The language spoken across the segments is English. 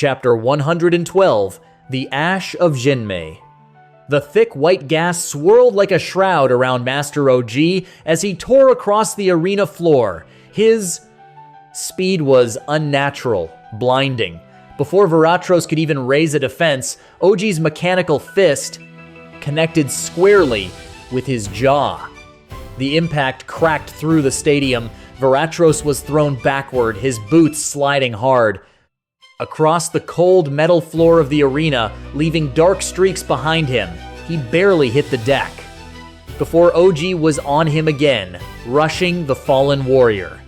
Chapter 112, The Ash of Jinmei. The thick white gas swirled like a shroud around Master OG as he tore across the arena floor. His speed was unnatural, blinding. Before Viratros could even raise a defense, OG's mechanical fist connected squarely with his jaw. The impact cracked through the stadium. Viratros was thrown backward, his boots sliding hard across the cold metal floor of the arena, leaving dark streaks behind him. He barely hit the deck before OG was on him again, rushing the fallen warrior.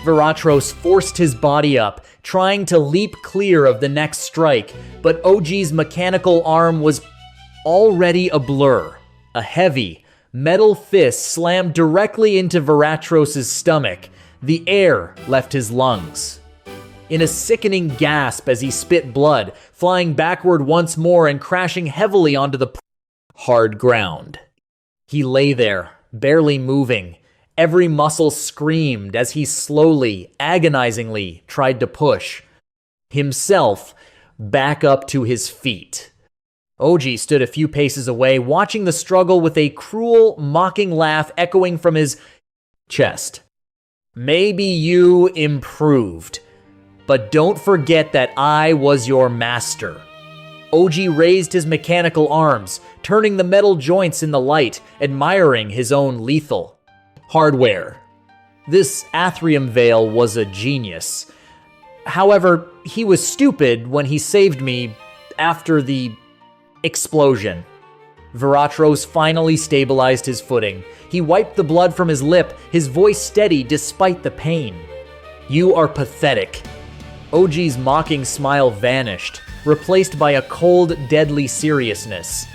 Viratros forced his body up, trying to leap clear of the next strike, but OG's mechanical arm was already a blur. A heavy, metal fist slammed directly into Viratros' stomach. The air left his lungs in a sickening gasp as he spit blood, flying backward once more and crashing heavily onto the hard ground. He lay there, barely moving. Every muscle screamed as he slowly, agonizingly tried to push himself back up to his feet. OG stood a few paces away, watching the struggle with a cruel, mocking laugh echoing from his chest. Maybe you improved, but don't forget that I was your master. OG raised his mechanical arms, turning the metal joints in the light, admiring his own lethal hardware. This Athrium Veil was a genius. However, he was stupid when he saved me after the explosion. Viratros finally stabilized his footing. He wiped the blood from his lip, his voice steady despite the pain. You are pathetic. OG's mocking smile vanished, replaced by a cold, deadly seriousness.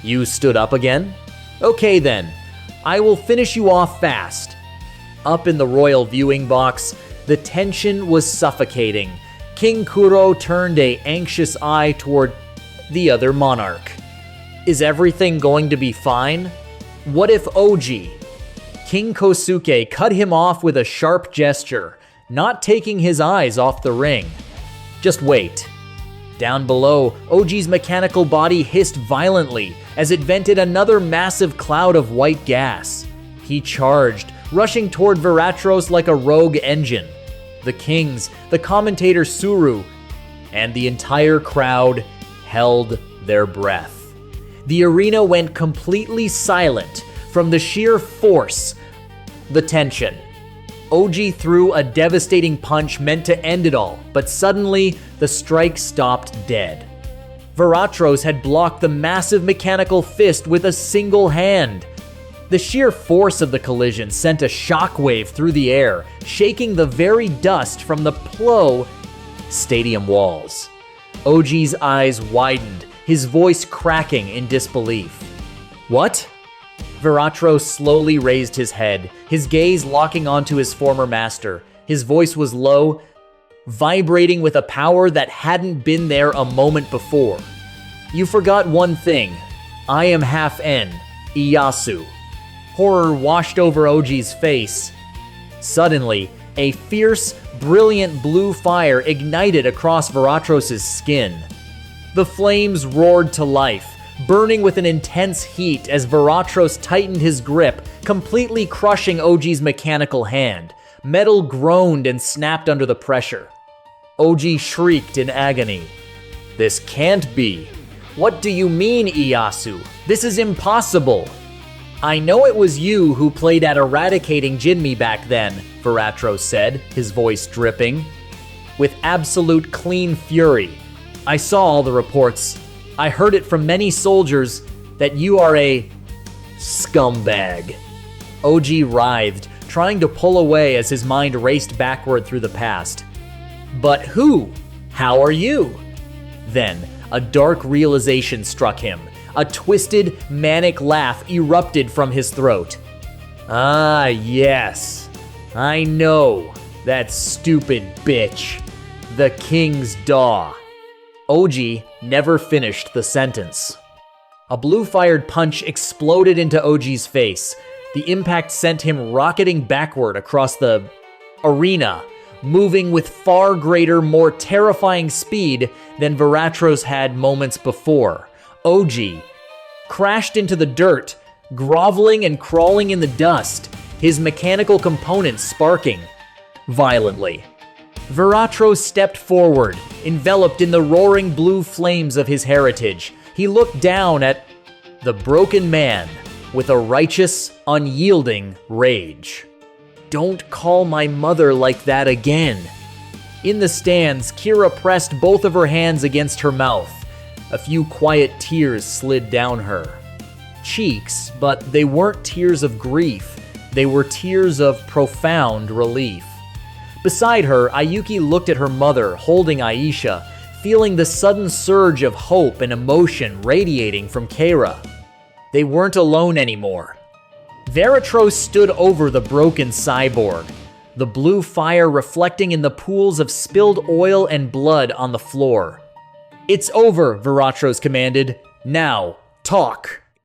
You stood up again? Okay then, I will finish you off fast. Up in the royal viewing box, the tension was suffocating. King Kuro turned an anxious eye toward the other monarch. Is everything going to be fine? What if OG? King Kosuke cut him off with a sharp gesture, not taking his eyes off the ring. Just wait. Down below, OG's mechanical body hissed violently as it vented another massive cloud of white gas. He charged, rushing toward Viratros like a rogue engine. The kings, the commentator Suru, and the entire crowd held their breath. The arena went completely silent from the sheer force, the tension. OG threw a devastating punch meant to end it all, but suddenly the strike stopped dead. Viratros had blocked the massive mechanical fist with a single hand. The sheer force of the collision sent a shockwave through the air, shaking the very dust from the stadium walls. OG's eyes widened, his voice cracking in disbelief. What? Viratros slowly raised his head, his gaze locking onto his former master. His voice was low, vibrating with a power that hadn't been there a moment before. You forgot one thing. I am half-N, Ieyasu. Horror washed over OG's face. Suddenly, a fierce, brilliant blue fire ignited across Viratros' skin. The flames roared to life, burning with an intense heat as Viratros tightened his grip, completely crushing OG's mechanical hand. Metal groaned and snapped under the pressure. OG shrieked in agony. This can't be. What do you mean, Ieyasu? This is impossible. I know it was you who played at eradicating Jinmei back then, Viratros said, his voice dripping with absolute clean fury. I saw all the reports. I heard it from many soldiers that you are a scumbag. OG writhed, trying to pull away as his mind raced backward through the past. But who? How are you? Then, a dark realization struck him. A twisted, manic laugh erupted from his throat. Ah, yes. I know. That stupid bitch. The King's Daw. OG never finished the sentence. A blue-fired punch exploded into OG's face. The impact sent him rocketing backward across the arena, moving with far greater, more terrifying speed than Veratros had moments before. OG crashed into the dirt, groveling and crawling in the dust, his mechanical components sparking violently. Veratros stepped forward, enveloped in the roaring blue flames of his heritage. He looked down at the broken man with a righteous, unyielding rage. "Don't call my mother like that again." In the stands, Kira pressed both of her hands against her mouth. A few quiet tears slid down her cheeks, but they weren't tears of grief. They were tears of profound relief. Beside her, Ayuki looked at her mother, holding Aisha, feeling the sudden surge of hope and emotion radiating from Kira. They weren't alone anymore. Veratros stood over the broken cyborg, the blue fire reflecting in the pools of spilled oil and blood on the floor. "It's over," Veratros commanded. "Now, talk."